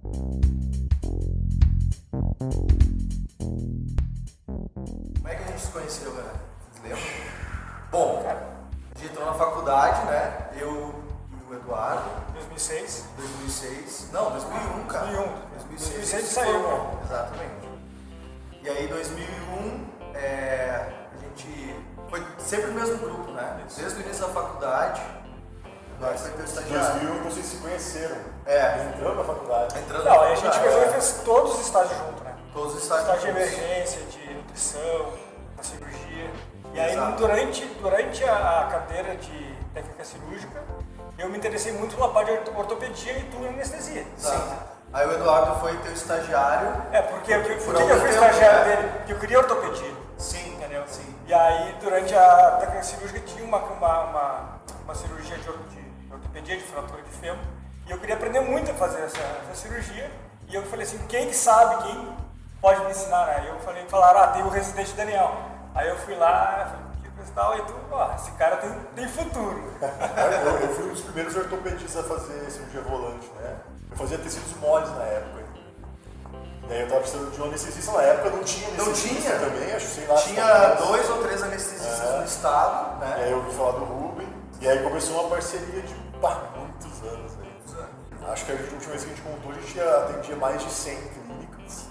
Como é que a gente se conheceu, galera? Vocês lembram? Bom, a gente entrou na faculdade, né? Eu e o Eduardo. 2006? 2006. Não, 2001, cara. 2006 saiu, né? Exatamente. E aí, 2001, a gente foi sempre no mesmo grupo, né? Desde o início da faculdade. Eduardo foi teu Em estagiário. 2000 vocês se conheceram. É. Entrando na faculdade. Entrando Não, na a gente faculdade. fez todos os estágios juntos, né? Todos os Estágio de estágios. emergência, de nutrição, na cirurgia. E aí, Exato. durante a cadeira de técnica cirúrgica, eu me interessei muito pela parte de ortopedia e tu em anestesia. Sim. Aí o Eduardo foi teu estagiário. Porque por que eu fui algum tempo, estagiário né? dele? Porque eu queria ortopedia. Sim. Entendeu? Sim. E aí, durante a técnica cirúrgica, tinha uma cirurgia de ortopedia, de fratura de fêmur, e eu queria aprender muito a fazer essa cirurgia, e eu falei assim, quem que sabe, quem pode me ensinar? Aí eu falaram, tem o residente Daniel. Aí eu fui lá, falei, que coisa e tal, e tu, esse cara tem futuro. Eu fui um dos primeiros ortopedistas a fazer cirurgia volante, né? Eu fazia tecidos moles na época. E aí eu tava precisando de um anestesista na época, não tinha anestesista também, acho que sei lá. Tinha 2 ou 3 anestesistas no estado, né? E aí eu ouvi falar do Ruben, e aí começou uma parceria de muitos anos aí. Acho que a última vez que a gente contou, a gente atendia mais de 100 clínicas,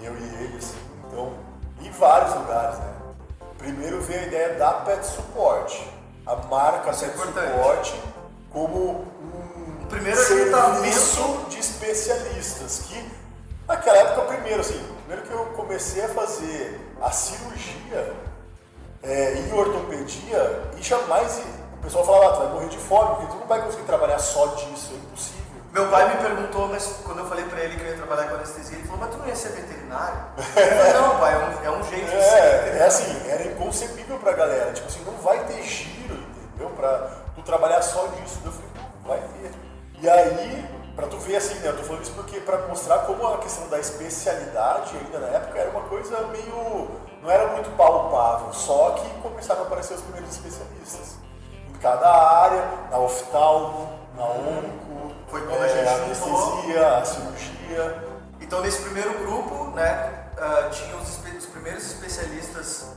eu e ele, assim, então, em vários lugares, né? Primeiro veio a ideia da Pet Support, a marca Isso é Pet importante. Support como um primeiro serviço recrutamento de especialistas, que naquela época, primeiro que eu comecei a fazer a cirurgia em ortopedia, e jamais o pessoal falava, tu vai morrer de fome, porque tu não vai conseguir trabalhar só disso, é impossível. Meu pai me perguntou, mas quando eu falei pra ele que eu ia trabalhar com anestesia, ele falou, mas tu não ia ser veterinário? Eu falei, não, pai, é um jeito de ser veterinário. assim, era inconcebível pra galera, tipo assim, não vai ter giro, entendeu? Pra tu trabalhar só disso. Eu falei, não, vai ter. E aí, pra tu ver assim, né, eu tô falando isso porque pra mostrar como a questão da especialidade ainda na época era uma coisa meio, não era muito palpável, só que começaram a aparecer os primeiros especialistas. Em cada área, na oftalmo, na onco, Foi quando a gente a juntou. anestesia, a cirurgia. Então, nesse primeiro grupo, né, tinha os primeiros especialistas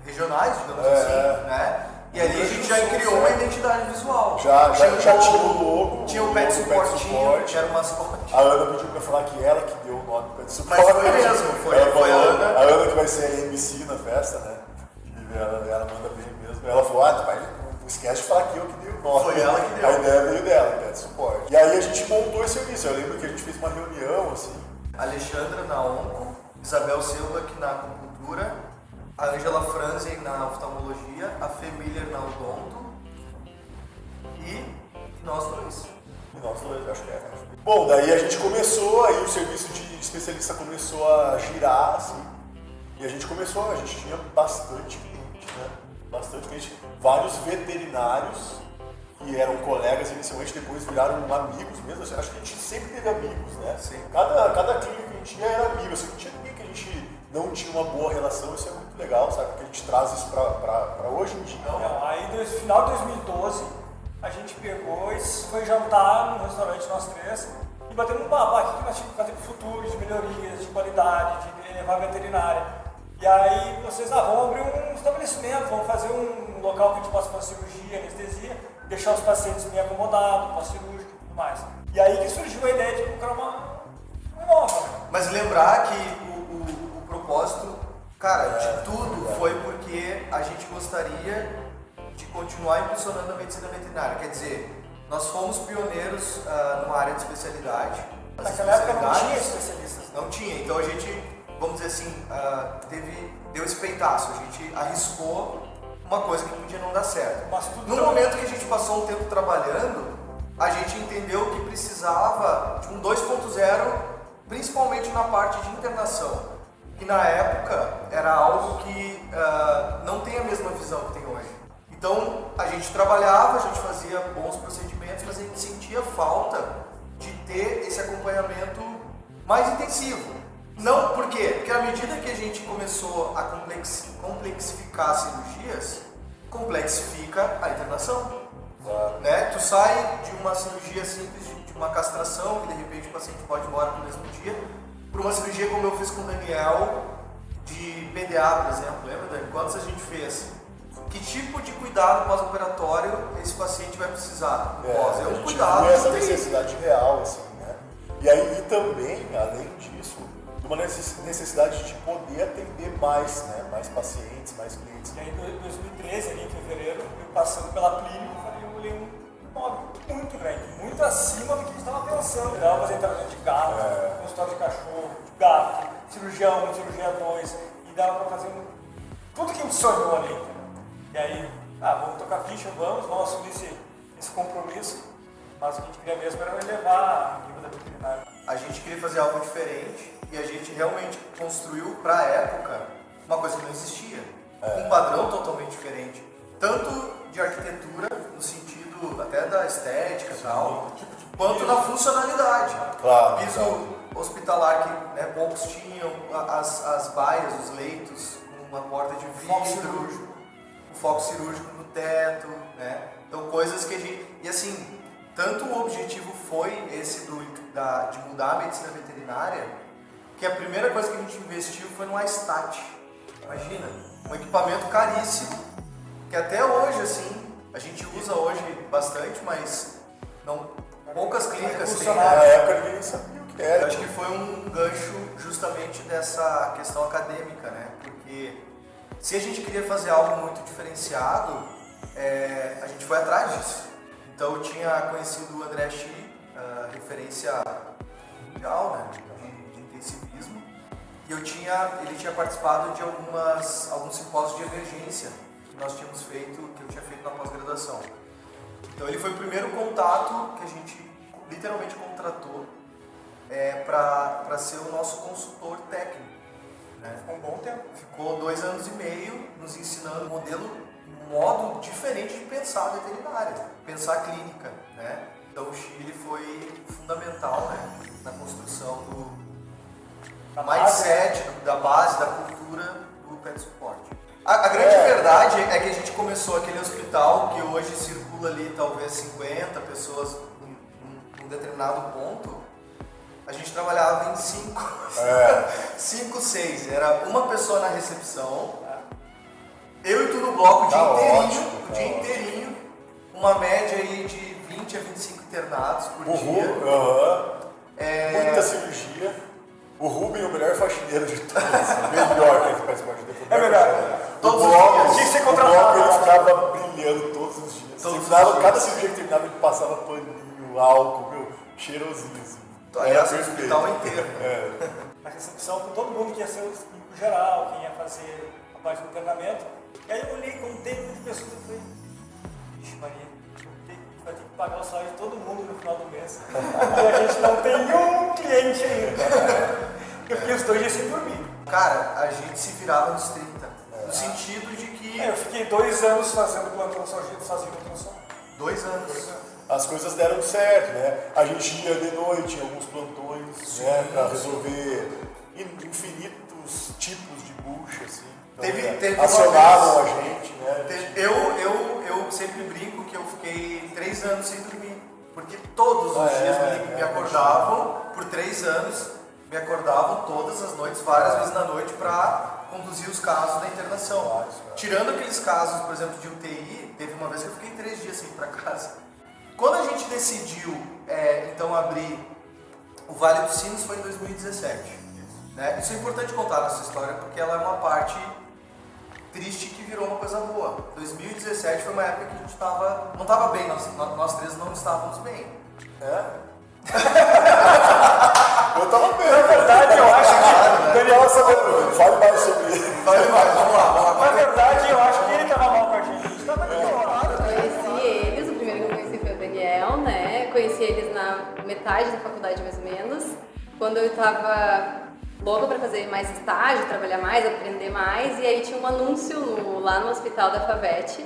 regionais, digamos assim, né? E ali a gente já criou uma identidade visual. Já tinha o logo. Tinha o Pet Supportinho, que era o mascote. A Ana pediu pra falar que ela que deu o nome Pet Support. Mas foi mesmo, foi Ela falou, a Ana. A Ana que vai ser a MC na festa, né? E ela manda bem mesmo. Ela falou, não esquece de falar que eu que dei o nome. Foi ela que deu. A ideia veio dela, Pet Support. E aí a gente montou esse serviço. Eu lembro que a gente fez uma reunião, assim. Alexandra na onco, Isabel Silva aqui na acupuntura, a Ângela Franzen na oftalmologia, a Fê Miller na odonto e nós dois. E nós dois, acho que é. Bom, daí a gente começou, aí o serviço de especialista começou a girar, assim. E a gente tinha bastante cliente, né? Bastante cliente, vários veterinários que eram colegas inicialmente, depois viraram amigos mesmo. Acho que a gente sempre teve amigos, né? Sim. Cada clínica que a gente ia era amigo, assim, não tinha ninguém que a gente não tinha uma boa relação, isso é muito legal, sabe? Porque a gente traz isso pra hoje em dia. Não, aí no final de 2012, a gente pegou e foi jantar num restaurante, nós três, e batendo um papo, o que nós tínhamos que fazer de futuro, de melhorias, de qualidade, de levar a veterinária. E aí vocês, vamos abrir um estabelecimento, vamos fazer um local que a gente possa fazer cirurgia, anestesia, deixar os pacientes bem acomodados, pós-cirúrgico e tudo mais. E aí que surgiu a ideia de procurar uma nova. Mas lembrar que o propósito, cara, de tudo foi porque a gente gostaria de continuar impulsionando a medicina veterinária. Quer dizer, nós fomos pioneiros numa área de especialidade. As Naquela época não tinha especialidades especialistas. Não tinha, então a gente, vamos dizer assim, deu esse peitaço, a gente arriscou uma coisa que podia não dar certo. Mas tudo No momento que a gente passou um tempo trabalhando, a gente entendeu que precisava de um 2.0, principalmente na parte de internação, que na época era algo que não tem a mesma visão que tem hoje. Então a gente trabalhava, a gente fazia bons procedimentos, mas a gente sentia falta de ter esse acompanhamento mais intensivo. Não, por quê? Porque à medida que a gente começou a complexificar as cirurgias, complexifica a internação. Né? Tu sai de uma cirurgia simples de uma castração, que de repente o paciente pode ir embora no mesmo dia, para uma cirurgia como eu fiz com o Daniel, de PDA, por exemplo. Lembra, Dani? Quantos a gente fez? Que tipo de cuidado pós-operatório esse paciente vai precisar? É um cuidado. Essa necessidade real, assim, né? E aí, e também, além disso, uma necessidade de poder atender mais, né? Mais pacientes, mais clientes. E aí, em 2013, ali em fevereiro, eu passando pela clínica, eu olhei um imóvel muito grande, muito acima do que a gente estava pensando. Dava fazer tratamento de gato, consultório de cachorro, de gato, cirurgião 1, cirurgia 2, e dava para fazer tudo que a gente sonhou ali. E aí, vamos tocar ficha, vamos assumir esse compromisso, mas o que a gente queria mesmo era levar a equipe da veterinária. A gente queria fazer algo diferente e a gente realmente construiu, para a época, uma coisa que não existia. Um padrão totalmente diferente. Tanto de arquitetura, no sentido até da estética e tal, quanto na funcionalidade. Claro. Piso hospitalar que, né, poucos tinham, as baias, os leitos, uma porta de vidro, o foco cirúrgico no teto, né? Então coisas que a gente... E assim, tanto o objetivo foi esse de mudar a medicina veterinária, que a primeira coisa que a gente investiu foi no iStat. Imagina, um equipamento caríssimo, que até hoje, assim, a gente usa hoje bastante, mas poucas clínicas têm. Na época ninguém sabia o que era. Eu acho que foi um gancho justamente dessa questão acadêmica, né? Porque se a gente queria fazer algo muito diferenciado, a gente foi atrás disso. Então eu tinha conhecido o André Chi, referência mundial, né, de intensivismo, e ele tinha participado de alguns simpósios de emergência que nós tínhamos feito, que eu tinha feito na pós-graduação. Então ele foi o primeiro contato que a gente literalmente contratou para ser o nosso consultor técnico. Né? Ficou um bom tempo. Ficou 2 anos e meio nos ensinando um modo diferente de pensar a veterinária, pensar a clínica, né? Então o Chile foi fundamental, né, na construção do mindset, da base, da cultura do pet support. A grande verdade é que a gente começou aquele hospital que hoje circula ali talvez 50 pessoas num determinado ponto. A gente trabalhava em 5, 6. Era uma pessoa na recepção, eu e tu no bloco o dia inteirinho, uma média aí de 20 a 25 internados por dia. Muita cirurgia. O Rubem é o melhor faxineiro de todos. Melhor que ele faz parte dele. É verdade. Todos os dias. Tinha que ser O bloco contratado. ele ficava brilhando todos os dias. Cada cirurgia que terminava ele passava paninho, álcool, cheirosinho assim. Aliás, o hospital inteiro. Na recepção, com todo mundo que ia ser o clínico geral, quem ia fazer a parte do internamento. E aí eu olhei com um tempo de pessoas e falei, vixe Maria, vai ter que pagar o salário de todo mundo no final do mês. E a gente não tem um cliente ainda. Eu fiquei os 2 dias sem dormir. Cara, a gente se virava nos 30. No sentido de que... Eu fiquei 2 anos fazendo plantão sozinho no ultrassom. 2 anos. As coisas deram certo, né? A gente ia de noite em alguns plantões, né? Pra resolver infinitos tipos de bucha, assim. Então, acionavam a gente, né? Eu sempre brinco que eu fiquei 3 anos sem dormir. Porque todos os dias me acordavam, por 3 anos, me acordavam todas as noites, várias vezes na noite, para conduzir os casos da internação. Tirando aqueles casos, por exemplo, de UTI, teve uma vez que eu fiquei 3 dias sem ir para casa. Quando a gente decidiu, então, abrir o Vale dos Sinos, foi em 2017. Né? Isso é importante contar nessa história, porque ela é uma parte triste que virou uma coisa boa. 2017 foi uma época que a gente não estava bem, nós 3 não estávamos bem. Eu tava bem. Na verdade, eu acho que... Daniel, fale mais sobre isso. Fale mais, vamos lá. Na verdade, eu acho que ele estava mal com a gente. A gente estava Conheci eles, o primeiro que eu conheci foi o Daniel, né? Conheci eles na metade da faculdade, mais ou menos. Quando eu estava louca para fazer mais estágio, trabalhar mais, aprender mais. E aí tinha um anúncio lá no hospital da FAVET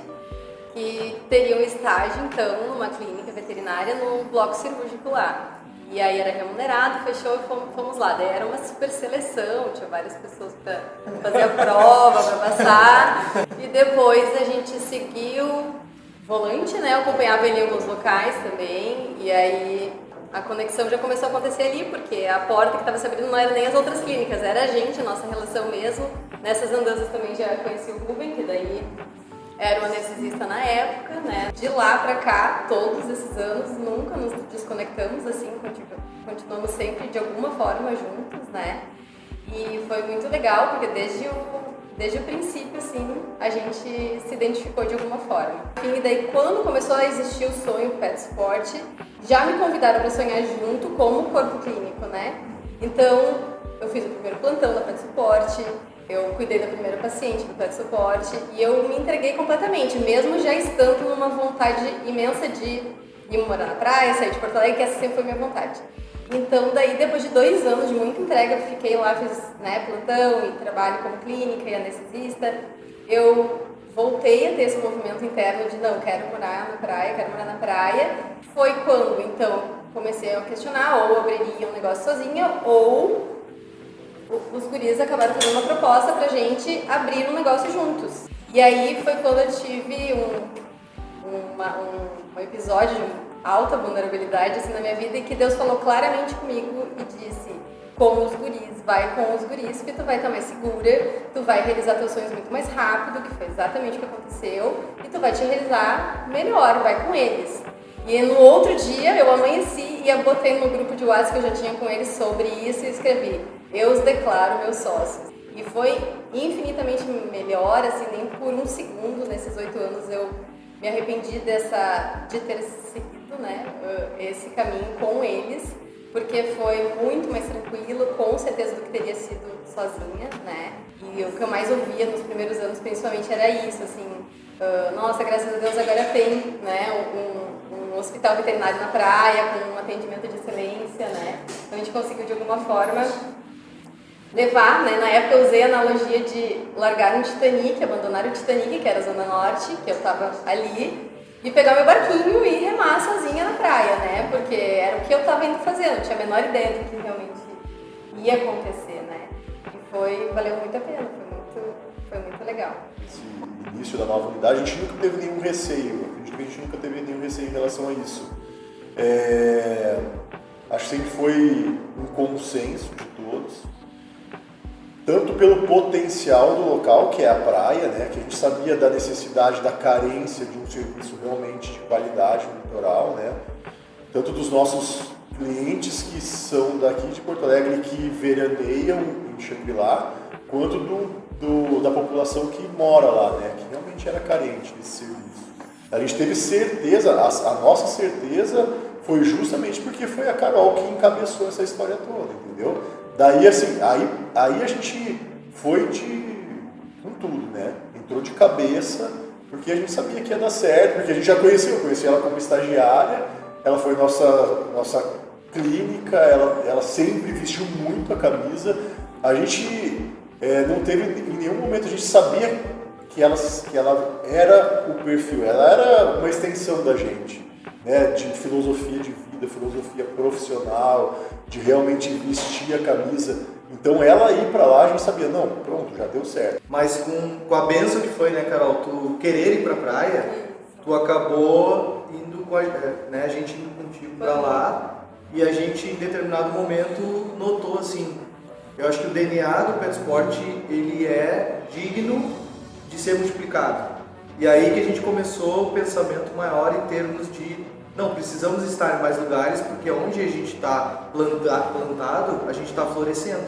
que teria um estágio, então, numa clínica veterinária, num bloco cirúrgico lá. E aí era remunerado, fechou e fomos lá. Daí era uma super seleção, tinha várias pessoas para fazer a prova, para passar. E depois a gente seguiu volante, né? Eu acompanhava ele em alguns locais também. E aí a conexão já começou a acontecer ali, porque a porta que estava se abrindo não era nem as outras clínicas, era a gente, a nossa relação mesmo. Nessas andanças também já conheci o Ruben, que daí era o anestesista na época, né? De lá pra cá, todos esses anos, nunca nos desconectamos, assim, continuamos sempre de alguma forma juntos, né? E foi muito legal, porque desde o princípio, assim, a gente se identificou de alguma forma. E daí, quando começou a existir o sonho Pet Support, já me convidaram para sonhar junto como corpo clínico, né? Então, eu fiz o primeiro plantão da Pet Support, eu cuidei da primeira paciente do Pet Support e eu me entreguei completamente, mesmo já estando numa vontade imensa de ir morar na praia, sair de Porto Alegre, que essa sempre foi minha vontade. Então, daí, depois de 2 anos de muita entrega, fiquei lá, fiz, né, plantão e trabalho como clínica e anestesista. Eu voltei a ter esse movimento interno de, não, quero morar na praia. Foi quando, então, comecei a questionar, ou abriria um negócio sozinha, ou os guris acabaram fazendo uma proposta pra gente abrir um negócio juntos. E aí foi quando eu tive um episódio de alta vulnerabilidade assim, na minha vida, e que Deus falou claramente comigo e disse: com os guris, vai com os guris, que tu vai estar mais segura, tu vai realizar teus sonhos muito mais rápido, que foi exatamente o que aconteceu, e tu vai te realizar melhor, vai com eles. E no outro dia eu amanheci e eu botei no grupo de WhatsApp que eu já tinha com eles sobre isso e escrevi: eu os declaro meus sócios. E foi infinitamente melhor, assim, nem por um segundo nesses 8 anos eu me arrependi de ter seguido, né, esse caminho com eles, porque foi muito mais tranquilo, com certeza, do que teria sido sozinha, né? E o que eu mais ouvia nos primeiros anos, principalmente, era isso, assim, nossa, graças a Deus agora tem, né, um hospital veterinário na praia, com um atendimento de excelência, né? Então a gente conseguiu, de alguma forma, levar, né? Na época eu usei a analogia de largar um Titanic, abandonar o Titanic, que era a Zona Norte, que eu tava ali, e pegar meu barquinho e remar sozinha na praia, né? Porque era o que eu tava indo fazer, não tinha a menor ideia do que realmente ia acontecer, né? E valeu muito a pena, foi muito legal. Esse início da nova unidade, a gente nunca teve nenhum receio, eu acredito que a gente nunca teve nenhum receio em relação a isso. Acho que sempre foi um consenso de todos, tanto pelo potencial do local, que é a praia, né, que a gente sabia da necessidade, da carência de um serviço realmente de qualidade no litoral, né, tanto dos nossos clientes que são daqui de Porto Alegre, que veraneiam em Xangri-Lá, quanto da população que mora lá, né, que realmente era carente desse serviço. A gente teve certeza, a nossa certeza foi justamente porque foi a Carol que encabeçou essa história toda, entendeu? Daí, assim, aí a gente foi com tudo, né? Entrou de cabeça, porque a gente sabia que ia dar certo, porque a gente já conhecia, eu conheci ela como estagiária, ela foi nossa clínica, ela sempre vestiu muito a camisa. A gente não teve, em nenhum momento, a gente sabia que ela era o perfil, ela era uma extensão da gente, né? De filosofia de vida, filosofia profissional, de realmente vestir a camisa. Então ela ir pra lá, a gente sabia, não, pronto, já deu certo. Mas com a benção que foi, né, Carol, tu querer ir pra praia, tu acabou indo com a gente indo contigo pra lá, e a gente em determinado momento notou assim, eu acho que o DNA do Pet Support, ele é digno de ser multiplicado. E aí que a gente começou o pensamento maior em termos de não, precisamos estar em mais lugares, porque onde a gente está plantado, a gente está florescendo.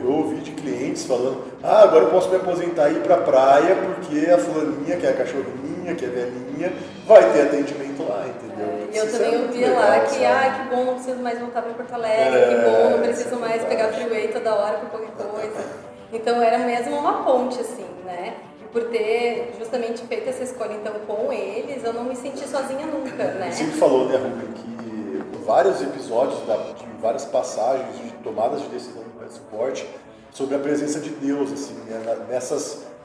Eu ouvi de clientes falando, agora eu posso me aposentar e ir para a praia, porque a fulaninha, que é a cachorrinha, que é velhinha, vai ter atendimento lá, entendeu? E eu também ouvia lá que, que bom, não preciso mais voltar para Porto Alegre, que bom, não preciso mais pegar freeway toda hora para qualquer coisa. Então era mesmo uma ponte, assim, né? Por ter justamente feito essa escolha então com eles, eu não me senti sozinha nunca, né? Você falou, né, Ruben, que vários episódios de várias passagens de tomadas de decisão do Pet Support sobre a presença de Deus, assim, né,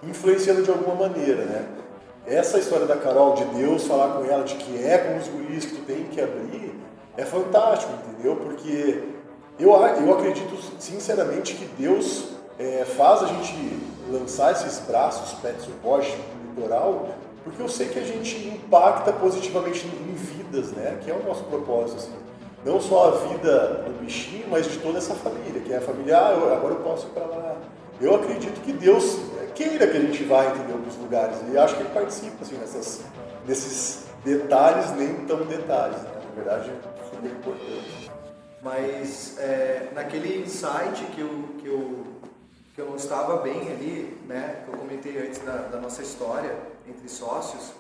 influenciando de alguma maneira, né? Essa história da Carol, de Deus falar com ela, de que é com os guris que tu tem que abrir, é fantástico, entendeu? Porque eu acredito sinceramente que Deus faz a gente lançar esses braços Pet Support no litoral, porque eu sei que a gente impacta positivamente em vidas, né? Que é o nosso propósito, assim. não só a vida do bichinho, mas de toda essa família, que é a família, agora eu posso ir para lá. Eu acredito que Deus queira que a gente vá, entendeu, para os lugares, e acho que Ele participa, assim, nesses detalhes, nem tão detalhes, né? Na verdade, é super importante. Mas naquele insight que eu não estava bem ali, né, que eu comentei antes da nossa história entre sócios,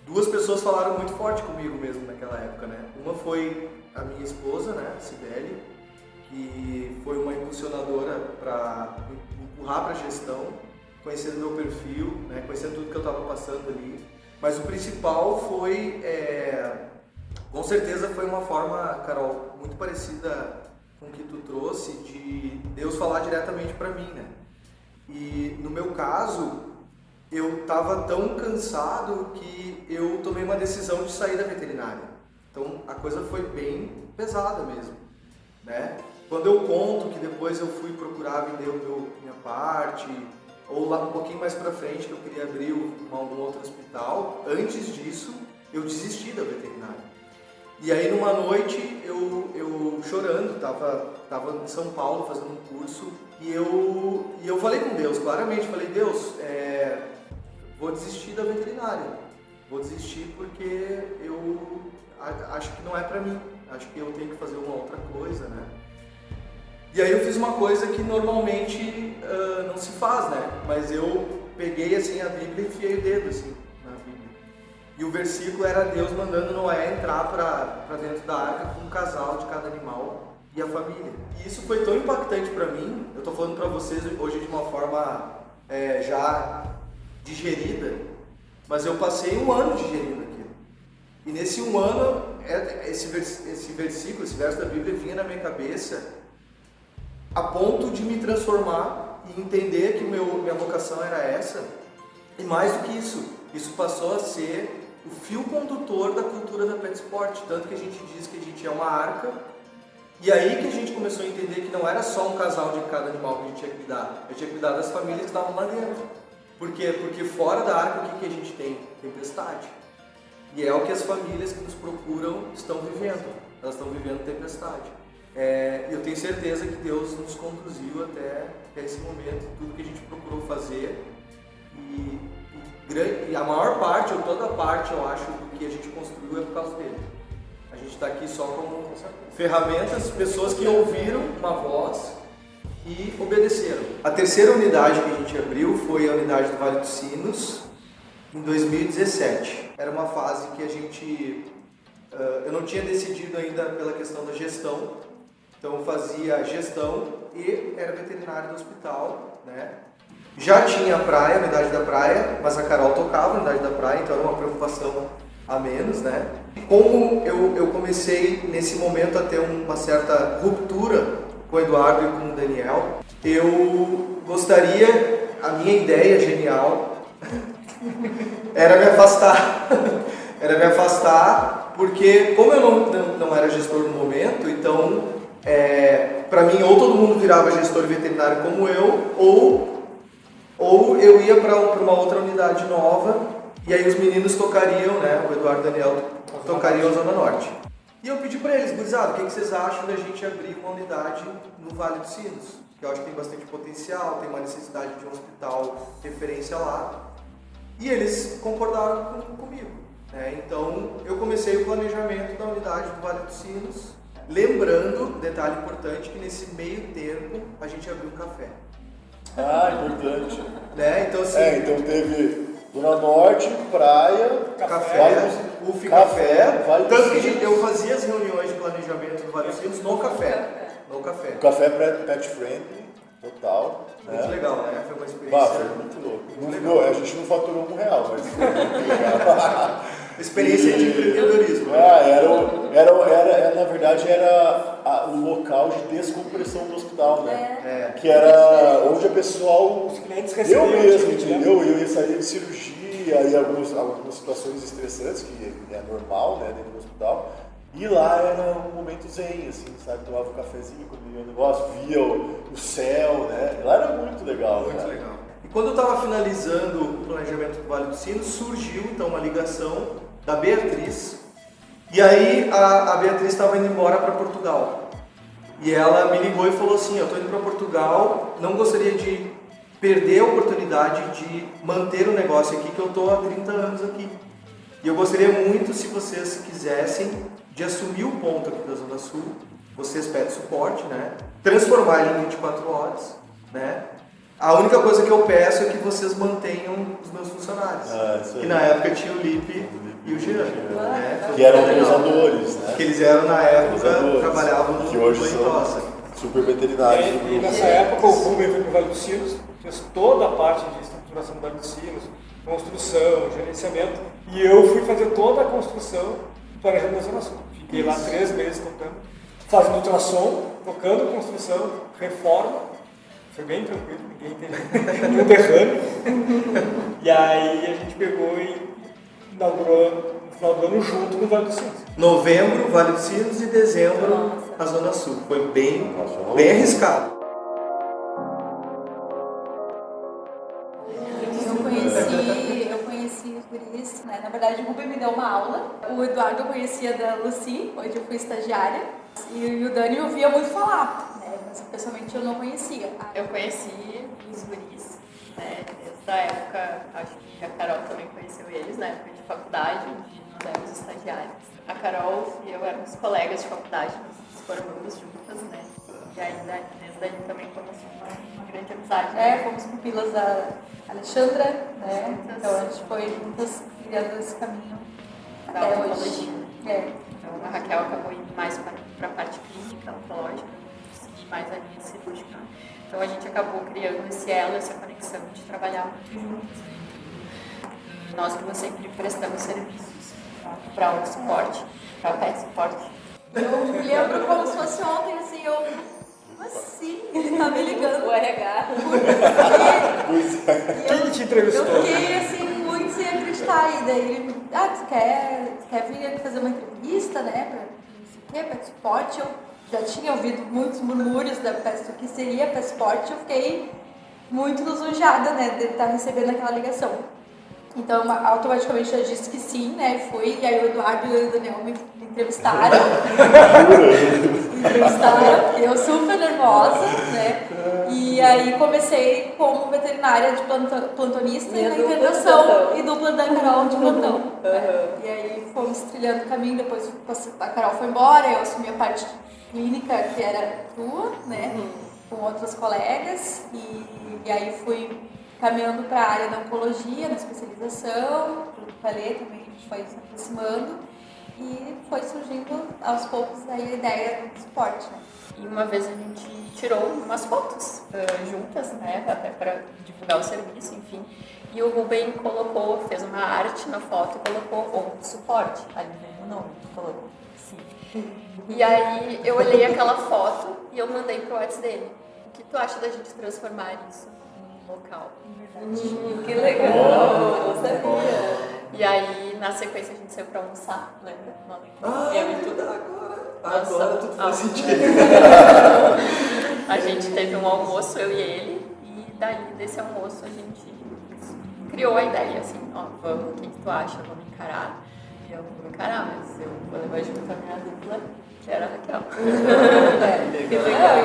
duas pessoas falaram muito forte comigo mesmo naquela época, né? Uma foi a minha esposa, né, Cibele, que foi uma impulsionadora para me empurrar para a gestão, conhecendo meu perfil, né, conhecendo tudo que eu estava passando ali. Mas o principal foi, com certeza foi uma forma, Carol, muito parecida com o que tu trouxe, de Deus falar diretamente para mim, né? E no meu caso, eu estava tão cansado que eu tomei uma decisão de sair da veterinária. Então a coisa foi bem pesada mesmo, né? Quando eu conto que depois eu fui procurar vender minha parte, ou lá um pouquinho mais pra frente que eu queria abrir um outro hospital, antes disso eu desisti da veterinária. E aí numa noite eu chorando, tava em São Paulo fazendo um curso, e eu falei com Deus, claramente, falei, Deus, vou desistir da veterinária, vou desistir porque eu acho que não é pra mim, acho que eu tenho que fazer uma outra coisa, né? E aí eu fiz uma coisa que normalmente não se faz, né? Mas eu peguei assim a Bíblia e enfiei o dedo assim na Bíblia. E o versículo era Deus mandando Noé entrar para dentro da arca com um casal de cada animal e a família. E isso foi tão impactante para mim, eu tô falando para vocês hoje de uma forma já digerida, mas eu passei um ano digerindo aquilo. E nesse um ano, esse versículo, esse verso da Bíblia vinha na minha cabeça a ponto de me transformar e entender que minha vocação era essa. E mais do que isso passou a ser o fio condutor da cultura da pet sport, tanto que a gente diz que a gente é uma arca. E aí que a gente começou a entender que não era só um casal de cada animal que a gente tinha que cuidar, a gente tinha que cuidar das famílias que estavam lá dentro. Por quê? Porque fora da arca o que a gente tem? Tempestade. E é o que as famílias que nos procuram estão vivendo, elas estão vivendo tempestade. Eu tenho certeza que Deus nos conduziu até esse momento, tudo que a gente procurou fazer, e a maior parte, ou toda a parte, eu acho, do que a gente construiu é por causa dele. A gente está aqui só como ferramentas, pessoas que ouviram uma voz e obedeceram. A terceira unidade que a gente abriu foi a unidade do Vale dos Sinos, em 2017. Era uma fase que a gente... eu não tinha decidido ainda pela questão da gestão, então eu fazia gestão e era veterinário do hospital, né? Já tinha a praia, a unidade da praia, mas a Carol tocava a unidade da praia, então era uma preocupação a menos, né? E como eu comecei nesse momento a ter uma certa ruptura com o Eduardo e com o Daniel, eu gostaria, a minha ideia genial era me afastar. Era me afastar, porque como eu não era gestor no momento, então para mim ou todo mundo virava gestor veterinário como eu, ou eu ia para uma outra unidade nova, e aí os meninos tocariam, né, o Eduardo e o Daniel tocariam a Zona Norte. E eu pedi para eles, gurizada, o que vocês acham da gente abrir uma unidade no Vale dos Sinos? Que eu acho que tem bastante potencial, tem uma necessidade de um hospital referência lá. E eles concordaram comigo. Então eu comecei o planejamento da unidade do Vale dos Sinos, lembrando, detalhe importante, que nesse meio tempo a gente abriu um café. Importante. Então assim... então teve Zona Norte, praia, café, UF Café, Vale dos tanto que Sinos. eu fazia as reuniões de planejamento do Vale dos Sinos no café. No café. O café pet friendly, total. Muito legal, né? Foi uma experiência... Foi muito louco. A gente não faturou R$1, mas foi muito legal. Experiência de empreendedorismo. Na verdade, era o local de descompressão do hospital, né? Que era onde a pessoa... Os clientes Eu recebiam mesmo, ticket, né? entendeu? Eu ia sair de cirurgia e algumas situações estressantes, que é normal, né, dentro do hospital. E lá era um momento zen, assim, sabe? Tomava um cafezinho, comia um negócio, via o céu, né? Lá era muito legal, Muito né? legal. E quando eu estava finalizando o planejamento do Vale dos Sinos, surgiu então uma ligação da Beatriz, E aí a Beatriz estava indo embora para Portugal. E ela me ligou e falou assim, eu estou indo para Portugal, não gostaria de perder a oportunidade de manter o negócio aqui, que eu estou há 30 anos aqui. E eu gostaria muito, se vocês quisessem, de assumir o ponto aqui da Zona Sul, vocês pedem suporte, né? Transformar ele em 24 horas, né? A única coisa que eu peço é que vocês mantenham os meus funcionários. Que na época tinha o Lipe e o Jean, né? Que eram cruzadores, né? Que eles eram na época, trabalhavam no que hoje Tossa. são super veterinários do E grupo. nessa época o Rubem foi para o Vale dos Sinos, fez toda a parte de estruturação do Vale dos Sinos, construção, gerenciamento, e eu fui fazer toda a construção do planejamento da Zona Sul. Fiquei lá 3 meses tocando, fazendo ultrassom, tocando construção, reforma. Foi bem tranquilo, ninguém teve nenhum derrame. E aí a gente pegou e inaugurou no final do ano junto no Vale dos Sinos. Novembro, Vale dos Sinos, e dezembro, a Zona Sul. Foi bem arriscado. Eu conheci os guris, né? Na verdade, o Rubem me deu uma aula. O Eduardo eu conhecia da Lucy, onde eu fui estagiária. E o Dani eu ouvia muito falar, né? Mas pessoalmente eu não conhecia. Eu conheci os guris, né, desde a época, acho que a Carol também conheceu eles, na época de faculdade, onde nós éramos estagiários. A Carol e eu éramos colegas de faculdade, nós nos formamos juntas, né? E aí, desde daí também começou uma grande amizade. É, fomos pupilas da Alexandra, né? Então a gente foi juntas criando esse caminho Da até oncologia. hoje. É. Então a Raquel acabou indo mais para a parte clínica, oncológica, seguir mais a linha cirúrgica. Então a gente acabou criando esse elo, essa conexão de trabalhar muito juntos. Nós duas sempre prestamos serviços para o suporte, para o pet suporte. Eu lembro como se fosse ontem, assim, como assim? Ele tá me ligando. O RH. Quem te entrevistou? Eu fiquei assim, muito sem acreditar. E daí ele me tu quer vir aqui fazer uma entrevista, né? Pra não sei o quê, Pet Sport. Eu já tinha ouvido muitos murmúrios da Pet, que seria Pet Sport. Eu fiquei muito lisonjeada, né? De estar recebendo aquela ligação. Então, automaticamente eu disse que sim, né? Fui, e aí o Eduardo e o Daniel me entrevistaram. Eu super nervosa, né? E aí comecei como veterinária de plantonista e na internação e dupla da Carol de plantão. E aí fomos trilhando o caminho, depois a Carol foi embora, eu assumi a parte clínica que era tua, né? Com outros colegas, e aí fui caminhando para a área da oncologia, na especialização, junto com a Lê também a gente foi se aproximando e foi surgindo aos poucos aí a ideia do suporte, né? E uma vez a gente tirou umas fotos juntas, né, até para divulgar o serviço, enfim. E o Rubem fez uma arte na foto e colocou o suporte, ali vem o nome, colocou sim. E aí eu olhei aquela foto e eu mandei pro WhatsApp dele. O que tu acha da gente transformar isso em local? Que legal! Eu não sabia. E aí, na sequência, a gente saiu pra almoçar, lembra? E é muito Agora tudo faz sentido. A gente teve um almoço, eu e ele, e daí desse almoço a gente criou a ideia, assim, vamos, o que tu acha? Vamos encarar? E eu vou encarar, mas eu vou levar junto a minha dupla, que era a Raquel.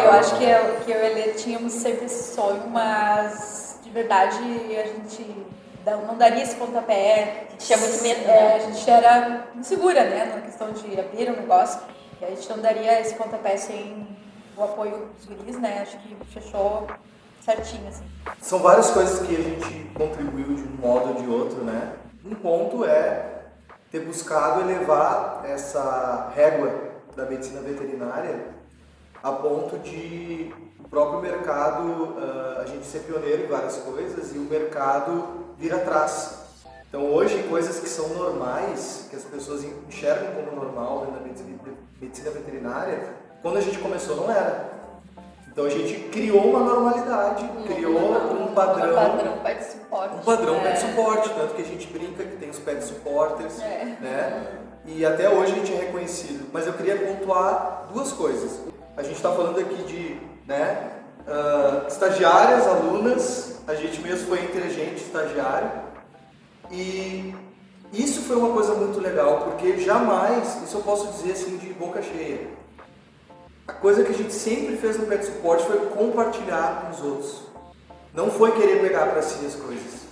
Eu acho que eu e a Elê tínhamos sempre esse sonho, mas de verdade a gente não daria esse pontapé. A gente tinha muito medo, né? A gente era insegura, né, na questão de abrir um negócio. E a gente não daria esse pontapé sem o apoio dos guris, né? Acho que fechou certinho, assim. São várias coisas que a gente contribuiu de um modo ou de outro, né? Um ponto é ter buscado elevar essa régua da medicina veterinária a ponto de o próprio mercado, a gente ser pioneiro em várias coisas e o mercado vir atrás. Então hoje, coisas que são normais, que as pessoas enxergam como normal dentro da medicina veterinária, quando a gente começou não era. Então a gente criou uma normalidade, criou um padrão. Um padrão pet suporte. Um padrão pet suporte, tanto que a gente brinca que tem os pet supporters, né? E até hoje a gente é reconhecido. Mas eu queria pontuar duas coisas. A gente está falando aqui de, né, estagiárias, alunas, a gente mesmo foi inteligente estagiário. E isso foi uma coisa muito legal, porque jamais, isso eu posso dizer assim de boca cheia, a coisa que a gente sempre fez no Pet Support foi compartilhar com os outros. Não foi querer pegar para si as coisas.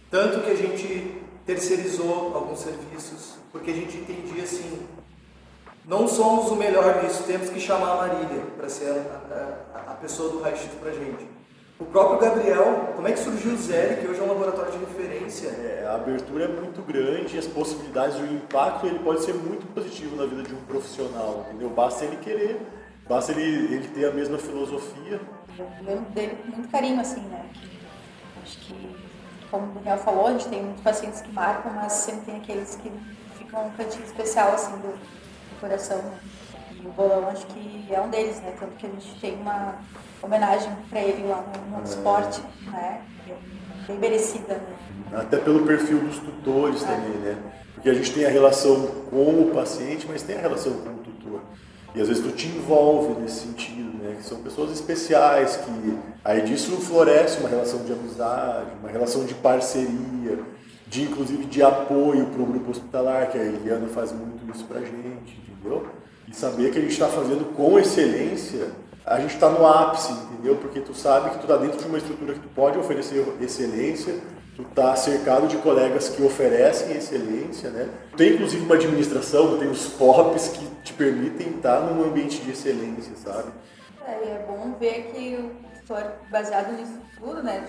Tanto que a gente terceirizou alguns serviços, porque a gente entendia assim, não somos o melhor nisso, temos que chamar a Marília para ser a pessoa do raio-x para a gente. O próprio Gabriel, como é que surgiu o Zé, que hoje é um laboratório de referência? A abertura é muito grande, as possibilidades, o impacto ele pode ser muito positivo na vida de um profissional, entendeu? Basta ele querer, basta ele ter a mesma filosofia. Eu lembro dele com muito carinho, assim, né? Acho que, como o Daniel falou, a gente tem muitos pacientes que marcam, mas sempre tem aqueles que ficam um cantinho especial, assim, do coração, né? E o bolão acho que é um deles, né? Tanto que a gente tem uma homenagem para ele lá no esporte, né? Bem merecida, né? Até pelo perfil dos tutores também, né? Porque a gente tem a relação com o paciente, mas tem a relação com o tutor. E às vezes tu te envolve nesse sentido, né? Que são pessoas especiais, que aí disso floresce uma relação de amizade, uma relação de parceria, inclusive de apoio para o grupo hospitalar, que a Eliana faz muito isso pra gente, entendeu? E saber que a gente está fazendo com excelência, a gente está no ápice, entendeu? Porque tu sabe que tu está dentro de uma estrutura que tu pode oferecer excelência, tu está cercado de colegas que oferecem excelência, né? Tem inclusive uma administração, tem os POPs que te permitem estar num ambiente de excelência, sabe? É bom ver que o tutor, baseado nisso tudo, né?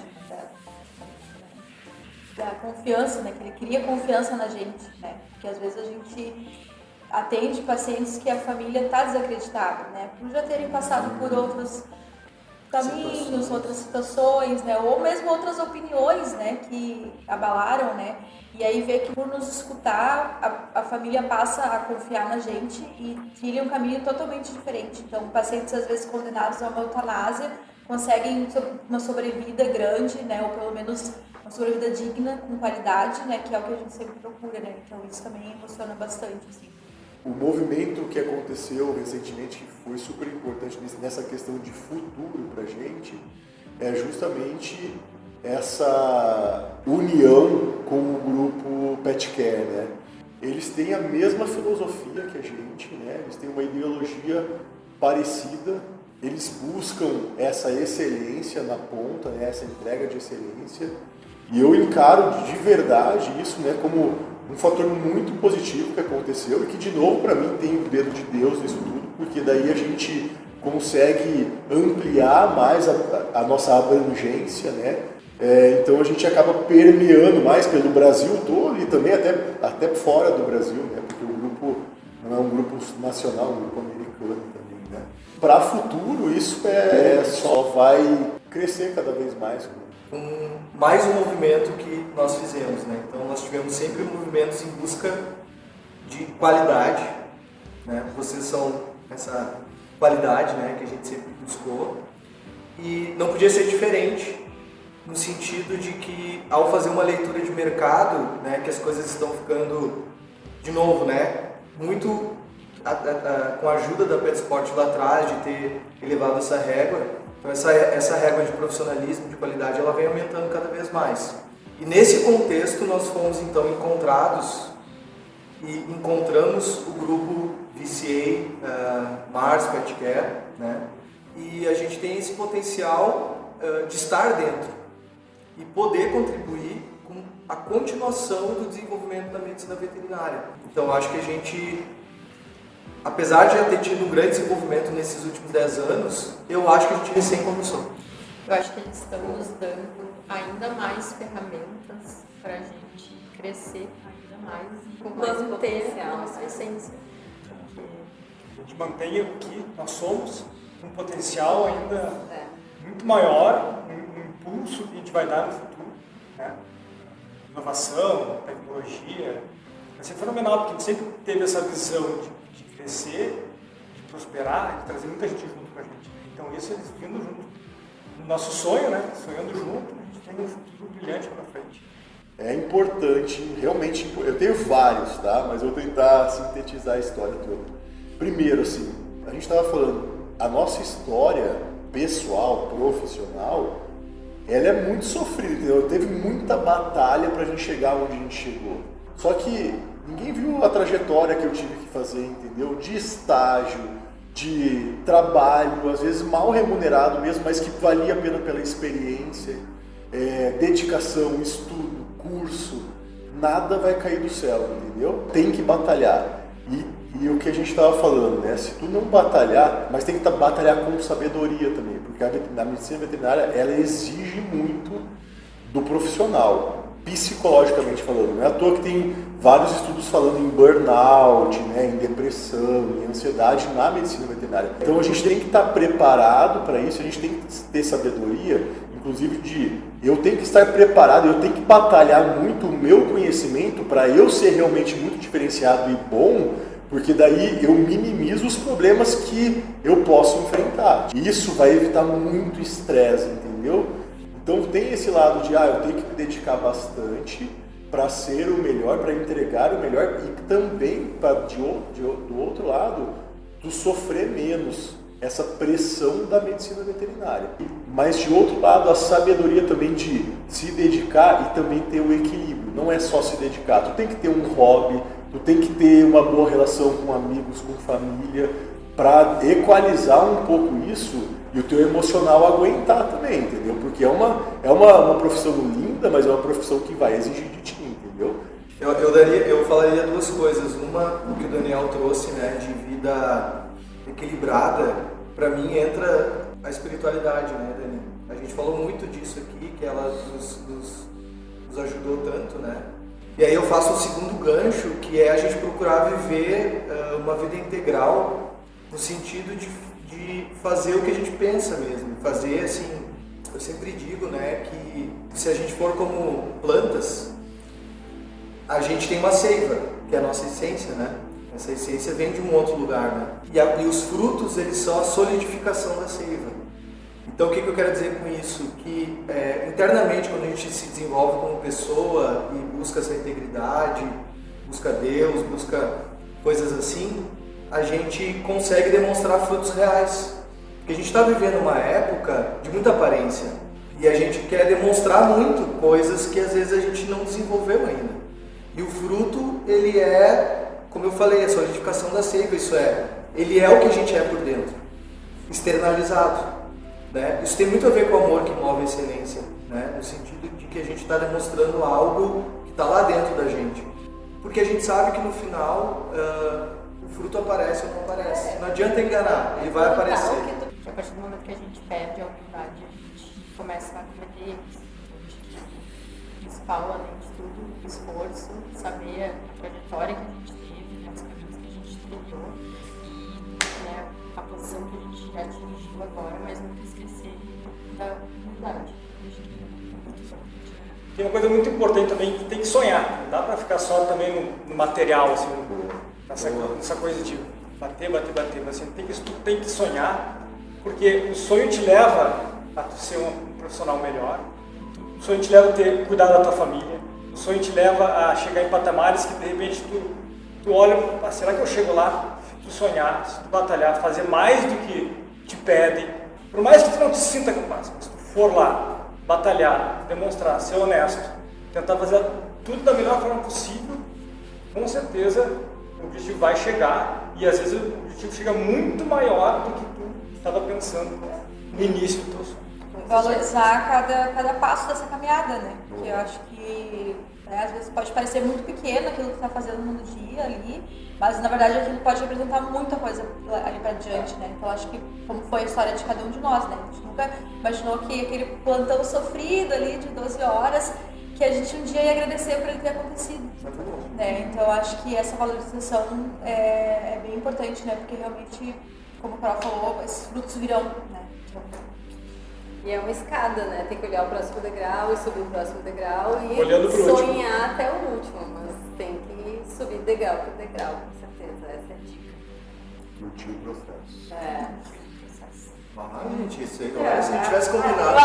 Da confiança, né? Que ele cria confiança na gente, né? Porque às vezes a gente atende pacientes que a família está desacreditada, né? Por já terem passado por outros caminhos, outras situações, né? Ou mesmo outras opiniões, né? Que abalaram, né? E aí vê que por nos escutar, a família passa a confiar na gente e trilha um caminho totalmente diferente. Então, pacientes às vezes condenados a uma eutanásia conseguem uma sobrevida grande, né? Ou pelo menos uma sobrevida digna, com qualidade, né? Que é o que a gente sempre procura, né? Então, isso também emociona bastante, assim. O movimento que aconteceu recentemente, que foi super importante nessa questão de futuro para a gente, é justamente essa união com o grupo Pet Care, né? Eles têm a mesma filosofia que a gente, né? Eles têm uma ideologia parecida, eles buscam essa excelência na ponta, né? Essa entrega de excelência, e eu encaro de verdade isso, né? Como um fator muito positivo que aconteceu e que, de novo, para mim, tem o dedo de Deus nisso tudo, porque daí a gente consegue ampliar mais a nossa abrangência, né? Então a gente acaba permeando mais pelo Brasil todo e também até fora do Brasil, né? Porque o grupo não é um grupo nacional, é um grupo americano também, né? Para futuro, isso só vai crescer cada vez mais. Mais um movimento que nós fizemos, né? Então nós tivemos sempre movimentos em busca de qualidade, né? Vocês são essa qualidade, né, que a gente sempre buscou, e não podia ser diferente no sentido de que ao fazer uma leitura de mercado, né, que as coisas estão ficando de novo, né, muito com a ajuda da Pet Support lá atrás de ter elevado essa régua. Então essa régua de profissionalismo, de qualidade, ela vem aumentando cada vez mais. E nesse contexto nós fomos então encontrados e encontramos o grupo VCA, Mars Pet Care, né? E a gente tem esse potencial de estar dentro e poder contribuir com a continuação do desenvolvimento da medicina veterinária. Então acho que a gente, apesar de já ter tido um grande desenvolvimento nesses últimos 10 anos, eu acho que a gente recém começou. Eu acho que eles estão nos dando ainda mais ferramentas para a gente crescer ainda mais e Com mais manter potencial, a nossa essência. A gente mantém o que nós somos, um potencial ainda muito maior, um impulso que a gente vai dar no futuro, né? Inovação, tecnologia. Vai ser fenomenal, porque a gente sempre teve essa visão de crescer, de prosperar, de trazer muita gente junto com a gente. Então isso eles vindo junto. No nosso sonho, né? Sonhando junto, a gente tem um futuro brilhante para frente. É importante, realmente, eu tenho vários, tá? Mas eu vou tentar sintetizar a história toda. Primeiro, assim, a gente estava falando, a nossa história pessoal, profissional, ela é muito sofrida, entendeu? Teve muita batalha para a gente chegar onde a gente chegou. Só que ninguém viu a trajetória que eu tive que fazer, entendeu? De estágio, de trabalho, às vezes mal remunerado mesmo, mas que valia a pena pela experiência, dedicação, estudo, curso, nada vai cair do céu, entendeu? Tem que batalhar. E o que a gente estava falando, né? Se tu não batalhar, mas tem que batalhar com sabedoria também, porque a medicina veterinária, ela exige muito do profissional, psicologicamente falando. Não é à toa que tem vários estudos falando em burnout, né, em depressão, em ansiedade na medicina veterinária. Então a gente tem que estar preparado para isso, a gente tem que ter sabedoria, inclusive eu tenho que estar preparado, eu tenho que batalhar muito o meu conhecimento para eu ser realmente muito diferenciado e bom, porque daí eu minimizo os problemas que eu posso enfrentar. Isso vai evitar muito estresse, entendeu? Então tem esse lado de, eu tenho que me dedicar bastante para ser o melhor, para entregar o melhor, e também, do outro lado, tu sofrer menos essa pressão da medicina veterinária. Mas de outro lado, a sabedoria também de se dedicar e também ter o equilíbrio. Não é só se dedicar, tu tem que ter um hobby, tu tem que ter uma boa relação com amigos, com família, para equalizar um pouco isso e o teu emocional aguentar também, entendeu? Porque é uma profissão linda, mas é uma profissão que vai exigir de ti, entendeu? Eu falaria duas coisas. Uma, o que o Daniel trouxe, né, de vida equilibrada, para mim entra a espiritualidade, né, Dani? A gente falou muito disso aqui, que ela nos ajudou tanto, né? E aí eu faço o segundo gancho, que é a gente procurar viver uma vida integral, no sentido de fazer o que a gente pensa mesmo. Fazer, assim, eu sempre digo, né, que se a gente for como plantas, a gente tem uma seiva, que é a nossa essência, né? Essa essência vem de um outro lugar, né? E os frutos, eles são a solidificação da seiva. Então, o que eu quero dizer com isso? Que internamente, quando a gente se desenvolve como pessoa e busca essa integridade, busca Deus, busca coisas assim, a gente consegue demonstrar frutos reais. Porque a gente está vivendo uma época de muita aparência e a gente quer demonstrar muito coisas que às vezes a gente não desenvolveu ainda. E o fruto, ele é, como eu falei, a solidificação da seiva, ele é o que a gente é por dentro, externalizado, né? Isso tem muito a ver com o amor que move a excelência, né? No sentido de que a gente está demonstrando algo que está lá dentro da gente. Porque a gente sabe que no final o fruto aparece ou não aparece. Não adianta enganar, ele vai aparecer. A partir do momento que a gente perde a humildade, a gente começa a cometer erros. O principal, além de tudo, o esforço, saber a trajetória que a gente teve, né, os caminhos que a gente trilhou e, né, a posição que a gente já atingiu agora, mas nunca esquecer da humildade. Tem uma coisa muito importante também, que tem que sonhar. Não dá pra ficar só também no material, assim, nessa coisa de bater, mas assim, tu tem que sonhar, porque o sonho te leva a ser um profissional melhor, o sonho te leva a cuidar da tua família, o sonho te leva a chegar em patamares que de repente tu olha, será que eu chego lá? Se tu sonhar, se tu batalhar, fazer mais do que te pedem, por mais que tu não te sinta capaz, mas se tu for lá, batalhar, demonstrar, ser honesto, tentar fazer tudo da melhor forma possível, com certeza o objetivo vai chegar, e às vezes o objetivo chega muito maior do que tu estava pensando no início do teu sonho. Valorizar cada passo dessa caminhada, né? Porque eu acho que às vezes pode parecer muito pequeno aquilo que tu tá fazendo no dia ali, mas na verdade aquilo pode representar muita coisa ali pra diante, né? Então acho que, como foi a história de cada um de nós, né? A gente nunca imaginou que aquele plantão sofrido ali de 12 horas, que a gente um dia ia agradecer por ele ter acontecido. Né? Então eu acho que essa valorização é bem importante, né? Porque realmente, como o Carol falou, esses frutos virão, né? E é uma escada, né? Tem que olhar o próximo degrau e subir o próximo degrau e olhando pro sonhar até o último, mas tem que subir degrau por degrau, com certeza, essa é a dica. Curtir o processo. É. Gente, isso aí, se a gente tivesse combinado.